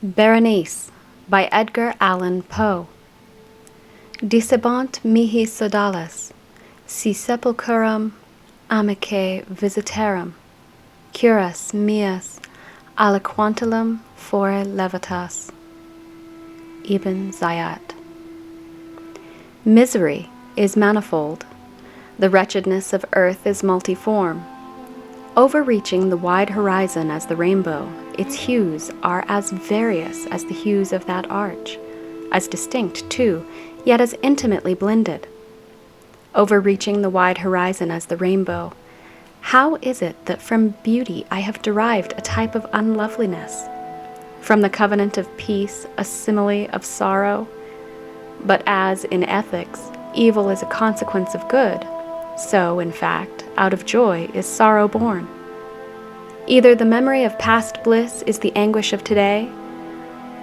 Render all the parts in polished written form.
Berenice by Edgar Allan Poe. Dicebant mihi sodales, si sepulchrum amicae visiterum, curas meas aliquantulum fore levitas. Ibn Zayat. Misery is manifold. The wretchedness of earth is multiform. Overreaching the wide horizon as the rainbow, its hues are as various as the hues of that arch, as distinct, too, yet as intimately blended. Overreaching the wide horizon as the rainbow, how is it that from beauty I have derived a type of unloveliness? From the covenant of peace, a simile of sorrow? But as, in ethics, evil is a consequence of good, so, in fact, out of joy is sorrow born. Either the memory of past bliss is the anguish of today,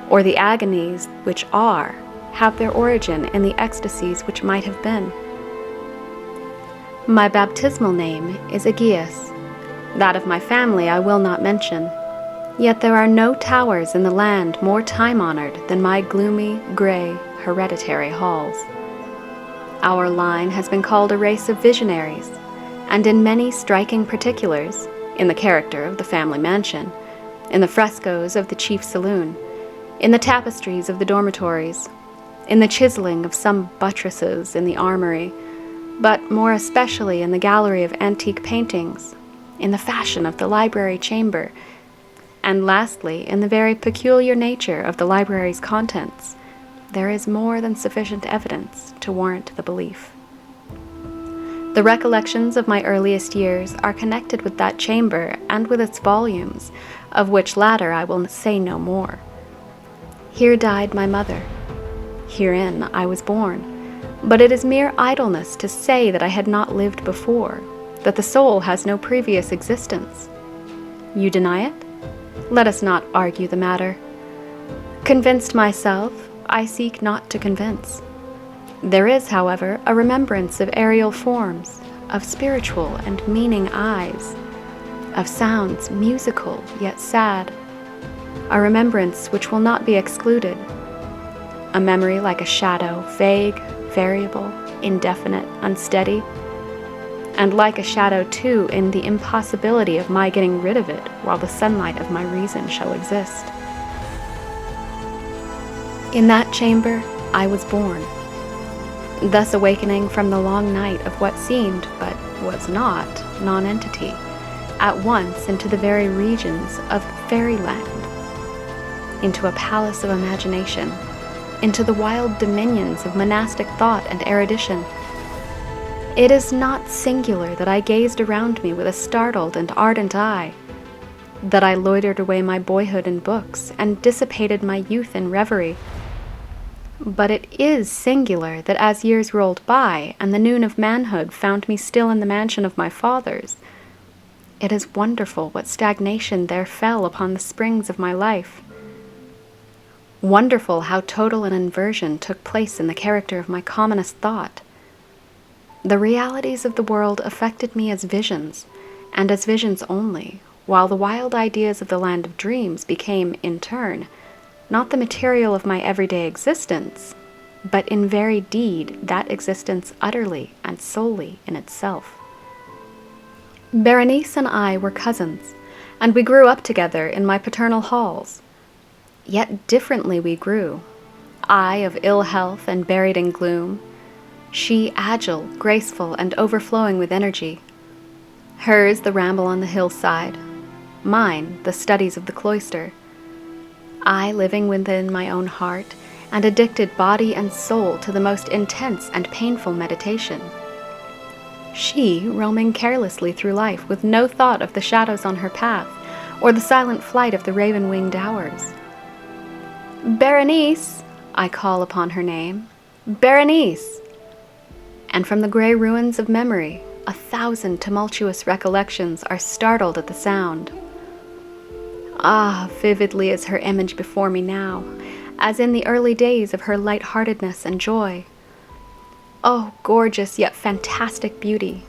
or the agonies which are have their origin in the ecstasies which might have been. My baptismal name is Aegeus. That of my family I will not mention. Yet there are no towers in the land more time-honored than my gloomy, gray, hereditary halls. Our line has been called a race of visionaries, and in many striking particulars, in the character of the family mansion, in the frescoes of the chief saloon, in the tapestries of the dormitories, in the chiseling of some buttresses in the armory, but more especially in the gallery of antique paintings, in the fashion of the library chamber, and lastly, in the very peculiar nature of the library's contents, there is more than sufficient evidence to warrant the belief. The recollections of my earliest years are connected with that chamber and with its volumes, of which latter I will say no more. Here died my mother. Herein I was born. But it is mere idleness to say that I had not lived before, that the soul has no previous existence. You deny it? Let us not argue the matter. Convinced myself, I seek not to convince. There is, however, a remembrance of aerial forms, of spiritual and meaning eyes, of sounds musical yet sad, a remembrance which will not be excluded, a memory like a shadow, vague, variable, indefinite, unsteady, and like a shadow, too, in the impossibility of my getting rid of it while the sunlight of my reason shall exist. In that chamber I was born, thus awakening from the long night of what seemed, but was not, nonentity, at once into the very regions of fairyland, into a palace of imagination, into the wild dominions of monastic thought and erudition. It is not singular that I gazed around me with a startled and ardent eye, that I loitered away my boyhood in books and dissipated my youth in reverie. But it is singular that as years rolled by and the noon of manhood found me still in the mansion of my fathers, it is wonderful what stagnation there fell upon the springs of my life. Wonderful how total an inversion took place in the character of my commonest thought. The realities of the world affected me as visions, and as visions only, while the wild ideas of the land of dreams became, in turn, not the material of my everyday existence, but in very deed that existence utterly and solely in itself. Berenice and I were cousins, and we grew up together in my paternal halls. Yet differently we grew, I of ill health and buried in gloom, she agile, graceful, and overflowing with energy. Hers the ramble on the hillside, mine the studies of the cloister. I living within my own heart, and addicted body and soul to the most intense and painful meditation. She roaming carelessly through life with no thought of the shadows on her path, or the silent flight of the raven-winged hours. Berenice! I call upon her name. Berenice! And from the gray ruins of memory, 1,000 tumultuous recollections are startled at the sound. Ah, vividly is her image before me now, as in the early days of her light-heartedness and joy. Oh, gorgeous yet fantastic beauty!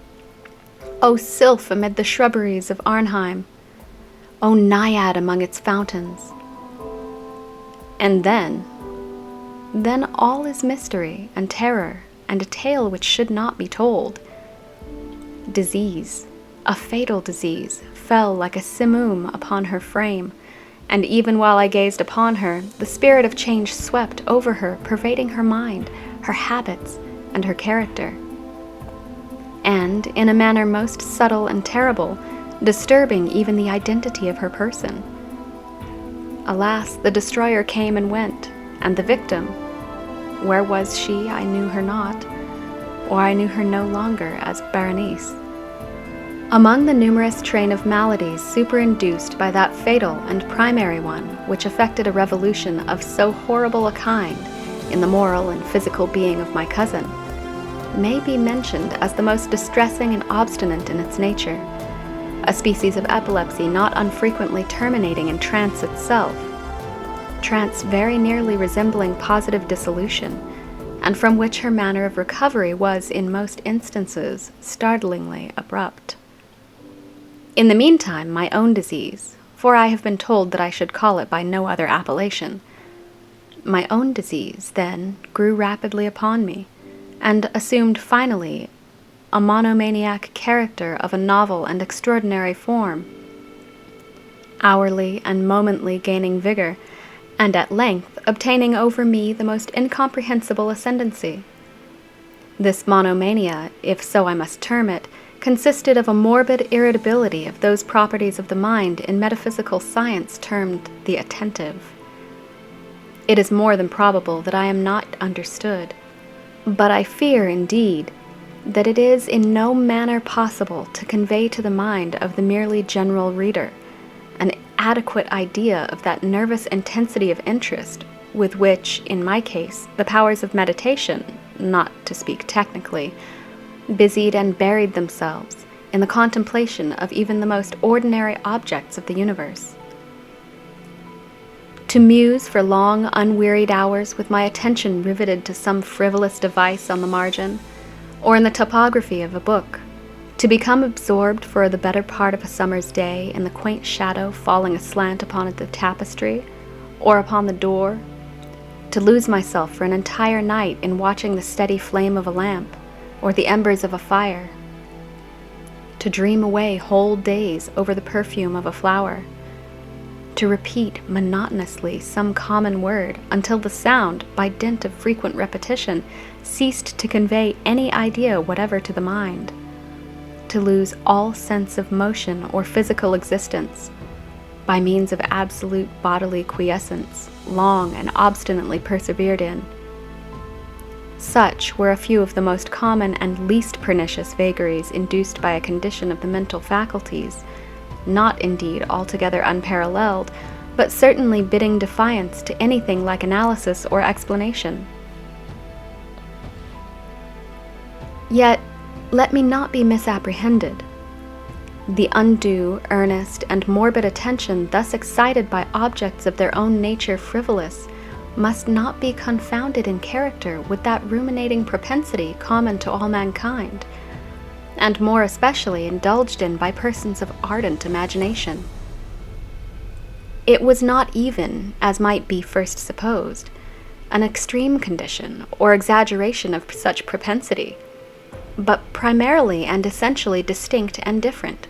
O sylph amid the shrubberies of Arnheim! O naiad among its fountains! And then all is mystery and terror and a tale which should not be told. Disease, a fatal disease, fell like a simoom upon her frame, and even while I gazed upon her, the spirit of change swept over her, pervading her mind, her habits, and her character. And, in a manner most subtle and terrible, disturbing even the identity of her person. Alas, the destroyer came and went, and the victim, where was she? I knew her not, or I knew her no longer as Berenice. Among the numerous train of maladies superinduced by that fatal and primary one which effected a revolution of so horrible a kind in the moral and physical being of my cousin, may be mentioned as the most distressing and obstinate in its nature, a species of epilepsy not unfrequently terminating in trance itself, trance very nearly resembling positive dissolution, and from which her manner of recovery was, in most instances, startlingly abrupt. In the meantime, my own disease, for I have been told that I should call it by no other appellation, my own disease, then, grew rapidly upon me, and assumed finally a monomaniac character of a novel and extraordinary form, hourly and momently gaining vigor, and at length obtaining over me the most incomprehensible ascendancy. This monomania, if so I must term it, consisted of a morbid irritability of those properties of the mind in metaphysical science termed the attentive. It is more than probable that I am not understood, but I fear, indeed, that it is in no manner possible to convey to the mind of the merely general reader an adequate idea of that nervous intensity of interest with which, in my case, the powers of meditation, not to speak technically, busied and buried themselves in the contemplation of even the most ordinary objects of the universe. To muse for long, unwearied hours with my attention riveted to some frivolous device on the margin, or in the topography of a book, to become absorbed for the better part of a summer's day in the quaint shadow falling aslant upon the tapestry, or upon the door, to lose myself for an entire night in watching the steady flame of a lamp, or the embers of a fire, to dream away whole days over the perfume of a flower, to repeat monotonously some common word until the sound, by dint of frequent repetition, ceased to convey any idea whatever to the mind, to lose all sense of motion or physical existence, by means of absolute bodily quiescence, long and obstinately persevered in. Such were a few of the most common and least pernicious vagaries induced by a condition of the mental faculties, not indeed altogether unparalleled, but certainly bidding defiance to anything like analysis or explanation. Yet, let me not be misapprehended. The undue, earnest, and morbid attention thus excited by objects of their own nature frivolous must not be confounded in character with that ruminating propensity common to all mankind, and more especially indulged in by persons of ardent imagination. It was not even, as might be first supposed, an extreme condition or exaggeration of such propensity, but primarily and essentially distinct and different.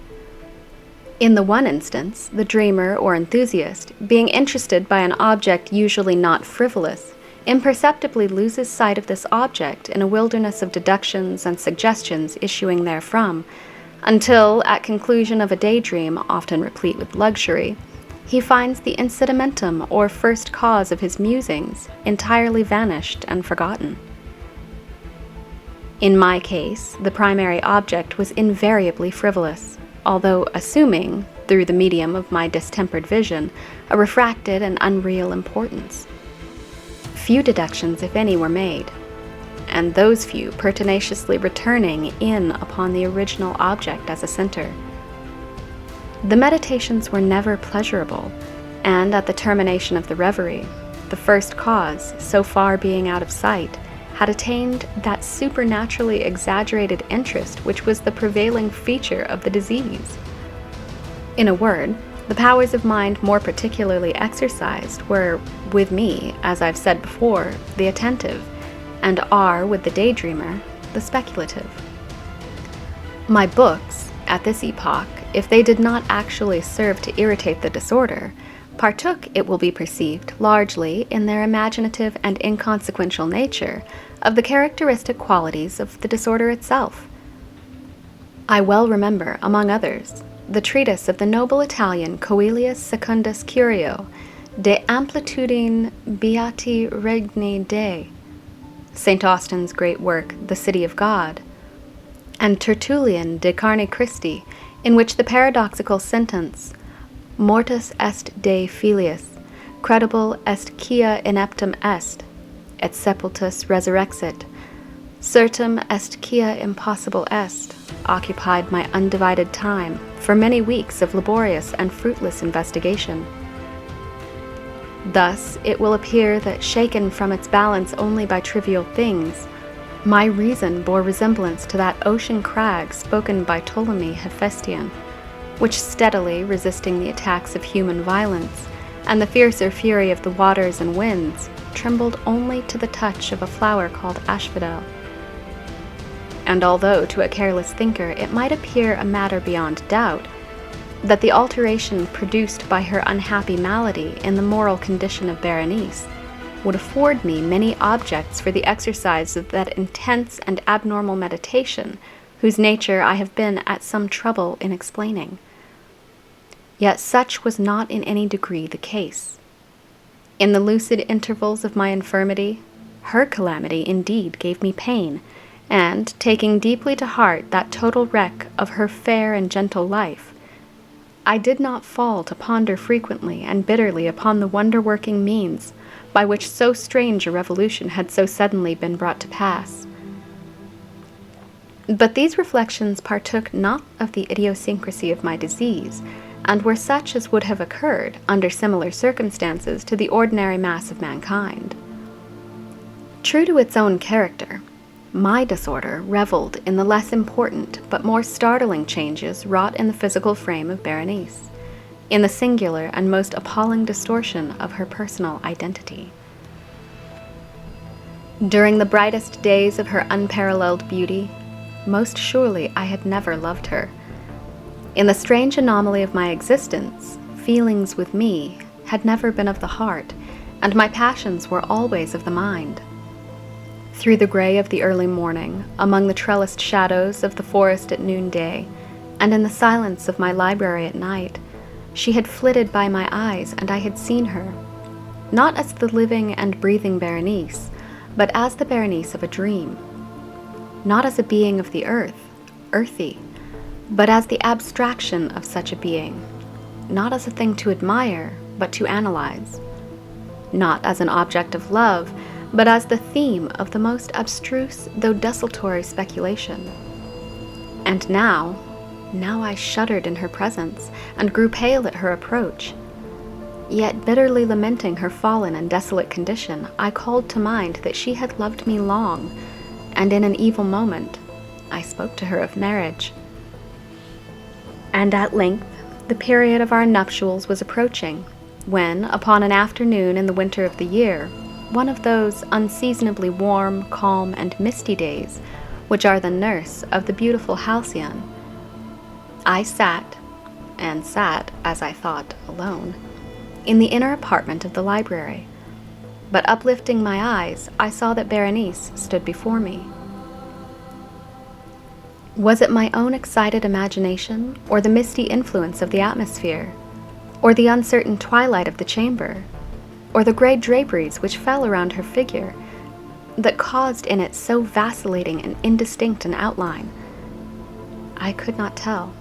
In the one instance, the dreamer or enthusiast, being interested by an object usually not frivolous, imperceptibly loses sight of this object in a wilderness of deductions and suggestions issuing therefrom, until, at conclusion of a daydream often replete with luxury, he finds the incidamentum or first cause of his musings entirely vanished and forgotten. In my case, the primary object was invariably frivolous, although assuming, through the medium of my distempered vision, a refracted and unreal importance. Few deductions, if any, were made, and those few pertinaciously returning in upon the original object as a center. The meditations were never pleasurable, and at the termination of the reverie, the first cause, so far being out of sight, had attained that supernaturally exaggerated interest which was the prevailing feature of the disease. In a word, The powers of mind more particularly exercised were, with me, as I've said before, the attentive, and are, with the daydreamer, the speculative. My books, at this epoch, if they did not actually serve to irritate the disorder, partook, it will be perceived, largely, in their imaginative and inconsequential nature, of the characteristic qualities of the disorder itself. I well remember, among others, the treatise of the noble Italian Coelius Secundus Curio, De Amplitudine Beati Regni Dei, St. Austin's great work, The City of God, and Tertullian De Carne Christi, in which the paradoxical sentence, Mortus est Dei filius, credible est quia ineptum est, et sepultus resurrexit, certum est quia impossible est, occupied my undivided time for many weeks of laborious and fruitless investigation. Thus, it will appear that, shaken from its balance only by trivial things, my reason bore resemblance to that ocean crag spoken by Ptolemy Hephaestion, which, steadily resisting the attacks of human violence and the fiercer fury of the waters and winds, trembled only to the touch of a flower called asphodel. And although to a careless thinker it might appear a matter beyond doubt that the alteration produced by her unhappy malady in the moral condition of Berenice would afford me many objects for the exercise of that intense and abnormal meditation whose nature I have been at some trouble in explaining. Yet such was not in any degree the case. In the lucid intervals of my infirmity, her calamity indeed gave me pain, and, taking deeply to heart that total wreck of her fair and gentle life, I did not fall to ponder frequently and bitterly upon the wonder-working means by which so strange a revolution had so suddenly been brought to pass. But these reflections partook not of the idiosyncrasy of my disease, and were such as would have occurred, under similar circumstances, to the ordinary mass of mankind. True to its own character, my disorder reveled in the less important but more startling changes wrought in the physical frame of Berenice, in the singular and most appalling distortion of her personal identity. During the brightest days of her unparalleled beauty, most surely I had never loved her. In the strange anomaly of my existence, feelings with me had never been of the heart, and my passions were always of the mind. Through the gray of the early morning, among the trellised shadows of the forest at noonday, and in the silence of my library at night, she had flitted by my eyes, and I had seen her, not as the living and breathing Berenice, but as the Berenice of a dream, not as a being of the earth, earthy, but as the abstraction of such a being, not as a thing to admire, but to analyze, not as an object of love, but as the theme of the most abstruse though desultory speculation. And now I shuddered in her presence, and grew pale at her approach. Yet bitterly lamenting her fallen and desolate condition, I called to mind that she had loved me long, and in an evil moment I spoke to her of marriage. And at length the period of our nuptials was approaching, when, upon an afternoon in the winter of the year, one of those unseasonably warm, calm, and misty days which are the nurse of the beautiful halcyon, I sat, as I thought, alone, in the inner apartment of the library, but uplifting my eyes, I saw that Berenice stood before me. Was it my own excited imagination, or the misty influence of the atmosphere, or the uncertain twilight of the chamber, or the gray draperies which fell around her figure, that caused in it so vacillating and indistinct an outline? I could not tell.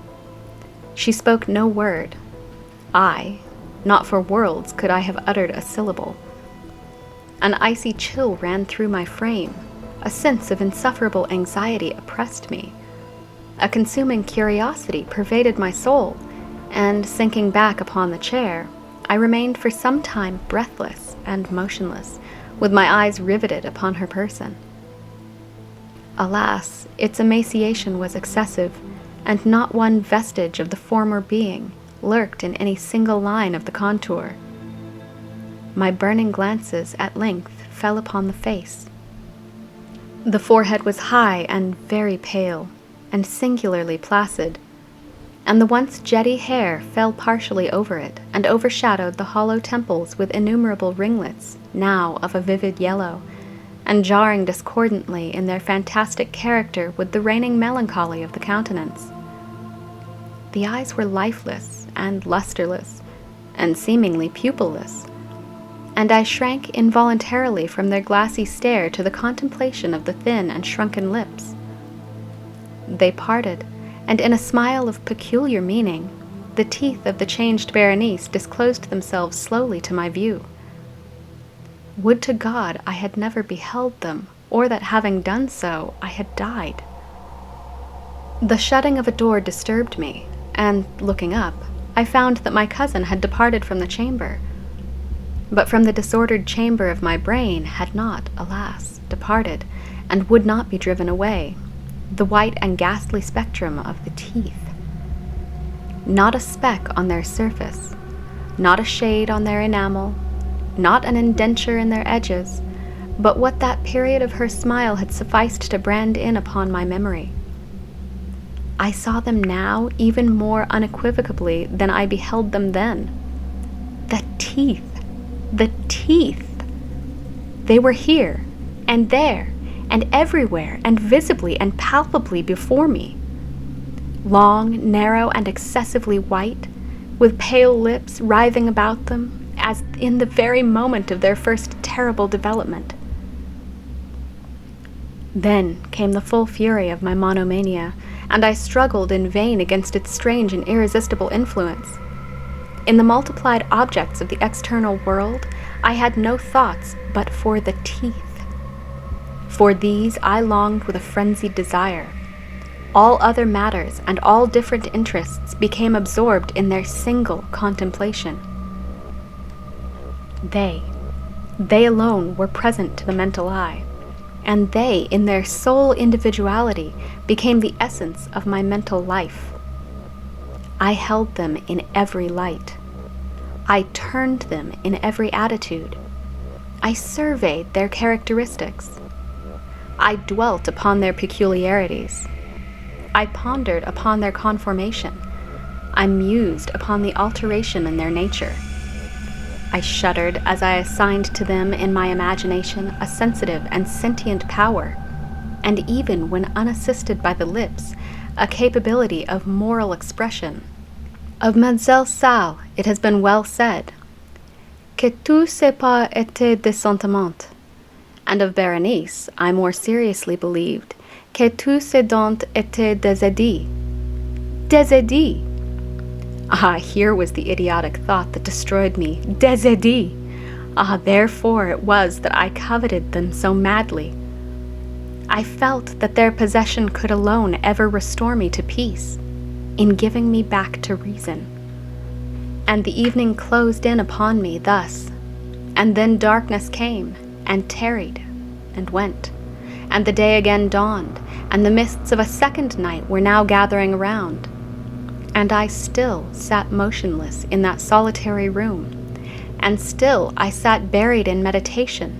She spoke no word. Not for worlds could I have uttered a syllable. An icy chill ran through my frame. A sense of insufferable anxiety oppressed me. A consuming curiosity pervaded my soul, and, sinking back upon the chair, I remained for some time breathless and motionless, with my eyes riveted upon her person. Alas, its emaciation was excessive, and not one vestige of the former being, lurked in any single line of the contour. My burning glances at length fell upon the face. The forehead was high and very pale, and singularly placid, and the once jetty hair fell partially over it and overshadowed the hollow temples with innumerable ringlets, now of a vivid yellow, and jarring discordantly in their fantastic character with the reigning melancholy of the countenance. The eyes were lifeless and lusterless, and seemingly pupilless, and I shrank involuntarily from their glassy stare to the contemplation of the thin and shrunken lips. They parted, and in a smile of peculiar meaning, the teeth of the changed Berenice disclosed themselves slowly to my view. Would to God I had never beheld them, or that having done so, I had died. The shutting of a door disturbed me, and, looking up, I found that my cousin had departed from the chamber, but from the disordered chamber of my brain had not, alas, departed, and would not be driven away, the white and ghastly spectrum of the teeth. Not a speck on their surface, not a shade on their enamel, not an indenture in their edges, but what that period of her smile had sufficed to brand in upon my memory. I saw them now even more unequivocally than I beheld them then. The teeth! The teeth! They were here, and there, and everywhere, and visibly and palpably before me. Long, narrow, and excessively white, with pale lips writhing about them, as in the very moment of their first terrible development. Then came the full fury of my monomania, and I struggled in vain against its strange and irresistible influence. In the multiplied objects of the external world, I had no thoughts but for the teeth. For these I longed with a frenzied desire. All other matters and all different interests became absorbed in their single contemplation. They alone were present to the mental eye, and they, in their sole individuality, became the essence of my mental life. I held them in every light. I turned them in every attitude. I surveyed their characteristics. I dwelt upon their peculiarities. I pondered upon their conformation. I mused upon the alteration in their nature. I shuddered as I assigned to them in my imagination a sensitive and sentient power, and even when unassisted by the lips, a capability of moral expression. Of Mademoiselle Salle it has been well said, que tout c'est pas été des sentiments, and of Berenice I more seriously believed que tout ce dont était des idées. Des idées! Ah, here was the idiotic thought that destroyed me. Des idées! Ah, therefore it was that I coveted them so madly. I felt that their possession could alone ever restore me to peace, in giving me back to reason. And the evening closed in upon me thus, and then darkness came, and tarried, and went, and the day again dawned, and the mists of a second night were now gathering around, and I still sat motionless in that solitary room, and still I sat buried in meditation,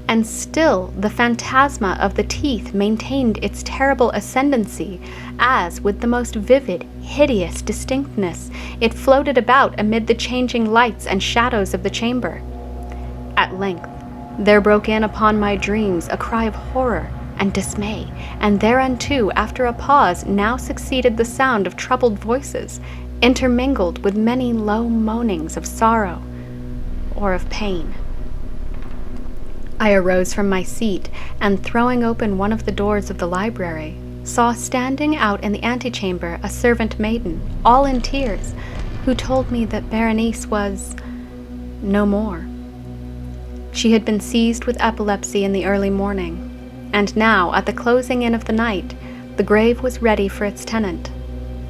and still the phantasma of the teeth maintained its terrible ascendancy, as, with the most vivid, hideous distinctness, it floated about amid the changing lights and shadows of the chamber. At length, there broke in upon my dreams a cry of horror and dismay, and thereunto, after a pause, now succeeded the sound of troubled voices, intermingled with many low moanings of sorrow or of pain. I arose from my seat, and throwing open one of the doors of the library, saw standing out in the antechamber a servant maiden, all in tears, who told me that Berenice was no more. She had been seized with epilepsy in the early morning, and now, at the closing in of the night, the grave was ready for its tenant,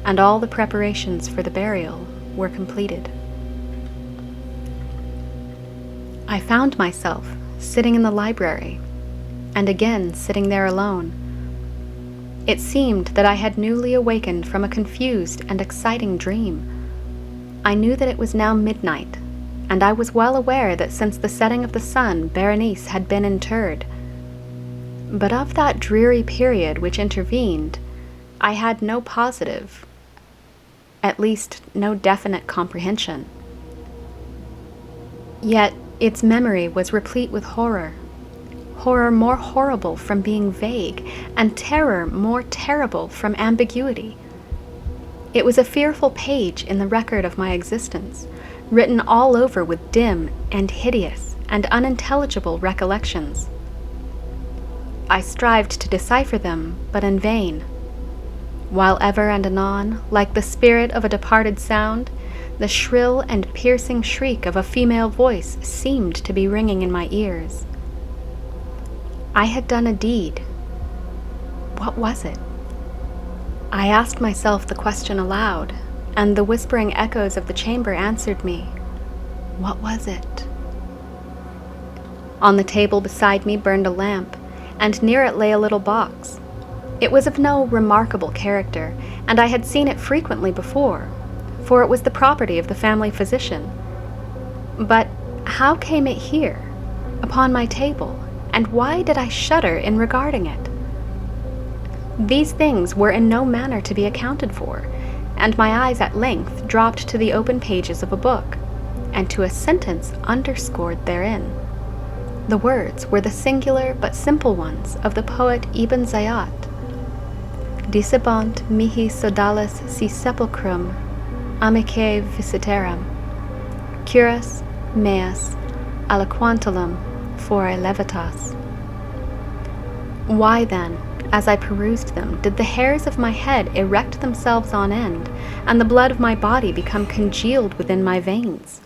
and all the preparations for the burial were completed. I found myself sitting in the library, and again sitting there alone. It seemed that I had newly awakened from a confused and exciting dream, I knew that it was now midnight, and I was well aware that since the setting of the sun Berenice had been interred. But of that dreary period which intervened, I had no positive, at least no definite comprehension. Yet its memory was replete with horror more horrible from being vague, and terror more terrible from ambiguity. It was a fearful page in the record of my existence, written all over with dim and hideous and unintelligible recollections. I strived to decipher them, but in vain. While ever and anon, like the spirit of a departed sound, the shrill and piercing shriek of a female voice seemed to be ringing in my ears. I had done a deed. What was it? I asked myself the question aloud, and the whispering echoes of the chamber answered me. What was it? On the table beside me burned a lamp, and near it lay a little box. It was of no remarkable character, and I had seen it frequently before, for it was the property of the family physician. But how came it here, upon my table, and why did I shudder in regarding it? These things were in no manner to be accounted for, and my eyes at length dropped to the open pages of a book, and to a sentence underscored therein. The words were the singular but simple ones of the poet Ibn Zayat. Dicebant mihi sodalis si sepulchrum amicae visiteram, curas meas aliquantulum fore levitas. Why then, as I perused them, did the hairs of my head erect themselves on end, and the blood of my body become congealed within my veins?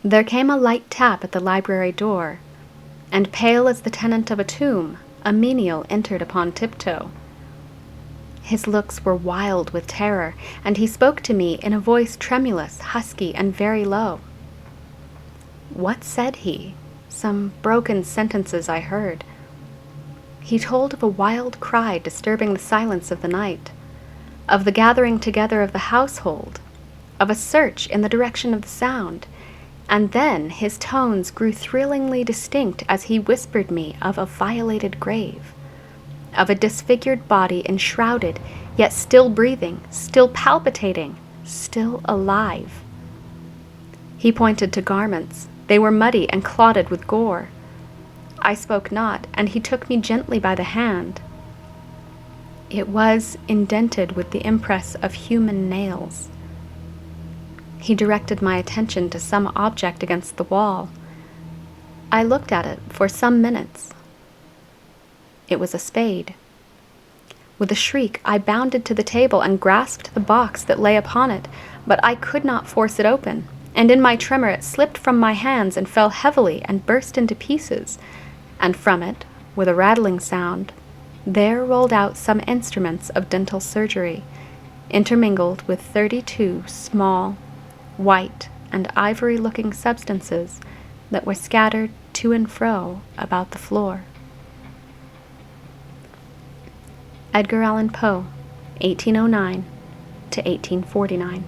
There came a light tap at the library door, and pale as the tenant of a tomb, a menial entered upon tiptoe. His looks were wild with terror, and he spoke to me in a voice tremulous, husky, and very low. What said he? Some broken sentences I heard. He told of a wild cry disturbing the silence of the night, of the gathering together of the household, of a search in the direction of the sound, and then his tones grew thrillingly distinct as he whispered me of a violated grave, of a disfigured body enshrouded, yet still breathing, still palpitating, still alive. He pointed to garments. They were muddy and clotted with gore. I spoke not, and he took me gently by the hand. It was indented with the impress of human nails. He directed my attention to some object against the wall. I looked at it for some minutes. It was a spade. With a shriek, I bounded to the table and grasped the box that lay upon it, but I could not force it open, and in my tremor it slipped from my hands and fell heavily and burst into pieces, and from it, with a rattling sound, there rolled out some instruments of dental surgery, intermingled with 32 small, white, and ivory-looking substances that were scattered to and fro about the floor. Edgar Allan Poe, 1809 to 1849.